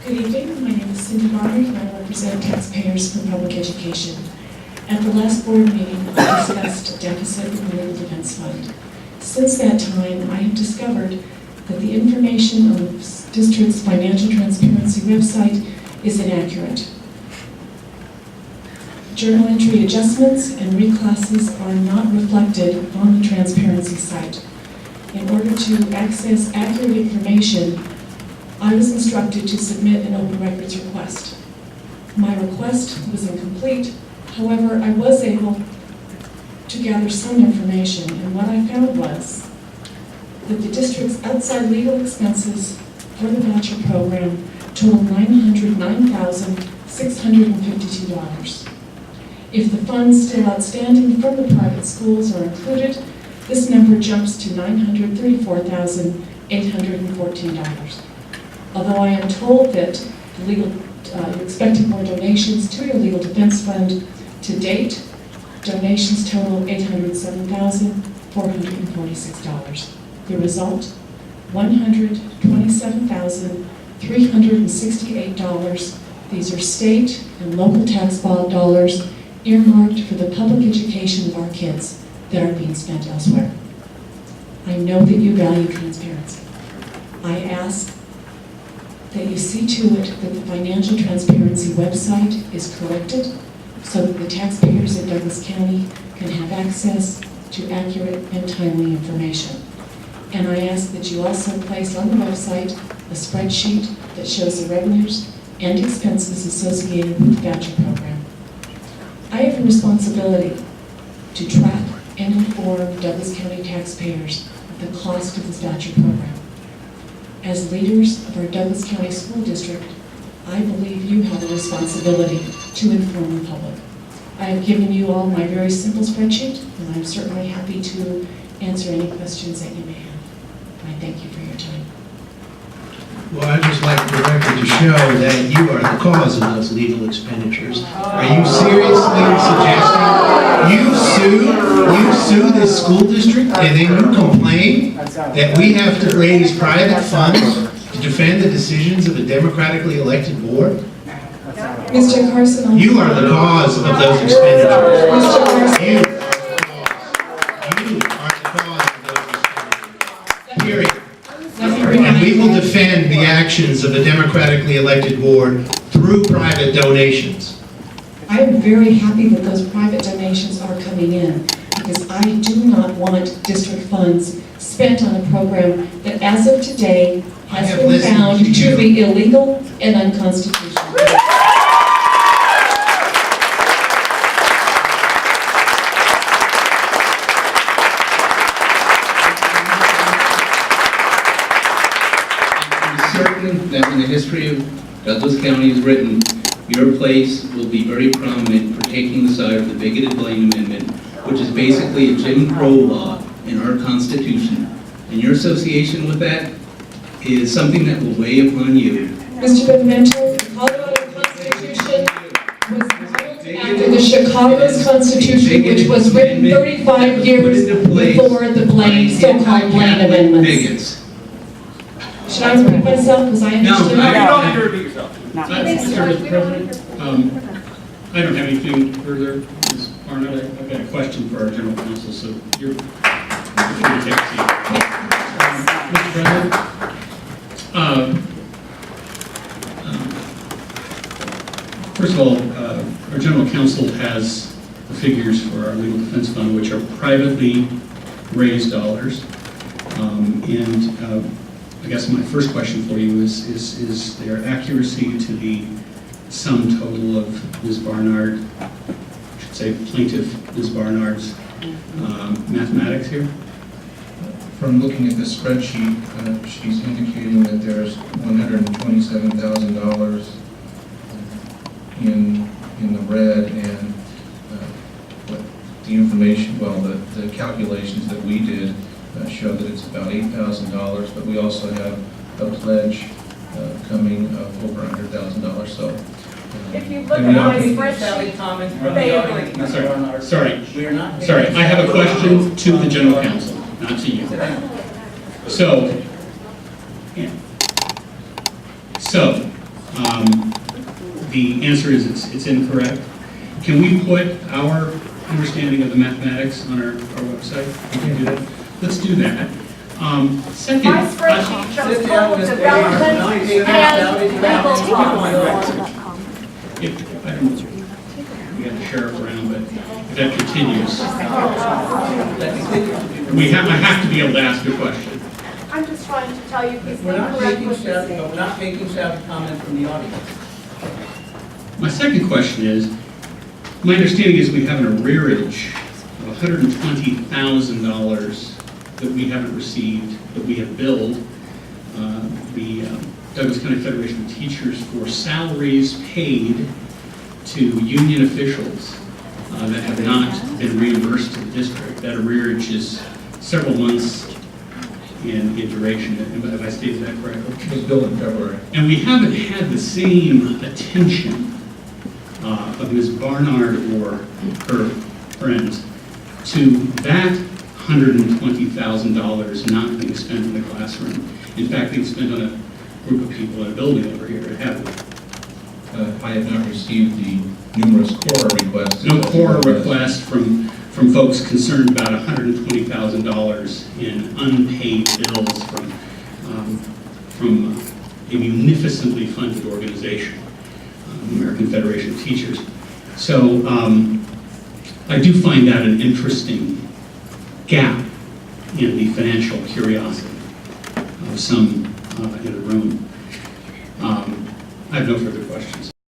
Good evening. My name is Cindy Barnard, and I represent taxpayers for public education. At the last board meeting, I discussed deficit in the Legal Defense Fund. Since that time, I have discovered that the information on the district's financial transparency website is inaccurate. Journal entry adjustments and reclasses are not reflected on the transparency site. In order to access accurate information, I was instructed to submit an open records request. My request was incomplete. However, I was able to gather some information, and what I found was that the district's outside legal expenses for the voucher program totaled $909,652. If the funds still outstanding from the private schools are included, this number jumps to $934,814. Although I am told that you're expecting more donations to your legal defense fund, to date, donations total $807,446. The result, $127,368. These are state and local tax dollars earmarked for the public education of our kids that are being spent elsewhere. I know that you value transparency. I ask that you see to it that the financial transparency website is corrected so that the taxpayers in Douglas County can have access to accurate and timely information. And I ask that you also place on the website a spreadsheet that shows the revenues and expenses associated with the voucher program. I have a responsibility to track and inform Douglas County taxpayers of the cost of this voucher program. As leaders of our Douglas County School District, I believe you have a responsibility to inform the public. I have given you all my very simple spreadsheet, and I'm certainly happy to answer any questions that you may have. I thank you for your time. Well, I'd just like the record to show that you are the cause of those legal expenditures. Are you seriously suggesting you sue this school district and then you complain that we have to raise private funds to defend the decisions of a democratically elected board? Mr. Carson, You are the cause of those expenditures. Mr. Carson. You are the cause of those expenditures. Period. And we will defend the actions of a democratically elected board through private donations. I am very happy that those private donations are coming in, because I do not want district funds spent on a program that as of today has been found to be illegal and unconstitutional. Certain that when the history of Douglas County is written, your place will be very prominent for taking the side of the bigoted Blaine Amendment, which is basically a Jim Crow law in our Constitution. And your association with that is something that will weigh upon you. Mr. Benvento, the Colorado Constitution was modeled after the Chicago's Constitution, which was written 35 years before the so-called Blaine amendments. Bigots. Should I repeat myself, because I understood? You don't need to repeat yourself. Mr. President, I don't have anything further. Ms. Barnard, I've got a question for our general counsel, so you're free to take a seat. Mr. President, first of all, our general counsel has the figures for our legal defense fund, which are privately raised dollars, I guess my first question for you is there accuracy to the sum total of Ms. Barnard, I should say plaintiff Ms. Barnard's mathematics here? From looking at the spreadsheet, she's indicating that there's $127,000 in the red, and what the information, well, the calculations that we did show that it's about $8,000, but we also have a pledge coming of over $100,000. So, if you look at my spreadsheet, they agree. Sorry, I have a question to the general counsel, not to you. So The answer is it's incorrect. Can we put our understanding of the mathematics on our website? Can we do that? Let's do that. Second, My spreadsheet shows total development and legal costs. I don't know, we got the sheriff around, but if that continues, I have to be able to ask a question. I'm just trying to tell you he's We're not incorrect taking with the staff, state. we're not taking staff comment from the audience. My second question is, my understanding is we have an arrearage of $120,000 that we haven't received, that we have billed the Douglas County Federation of Teachers for salaries paid to union officials that have not been reimbursed to the district. That arrearage is several months in duration. Have I stated that correctly? It was billed in February. And we haven't had the same attention of Ms. Barnard or her friends to that $120,000 not being spent in the classroom. In fact, being spent on a group of people in a building over here, have we? I have not received the numerous core requests. No core request from folks concerned about $120,000 in unpaid bills from a munificently funded organization, American Federation of Teachers. So I do find that an interesting gap in the financial curiosity of some in the room. I have no further questions.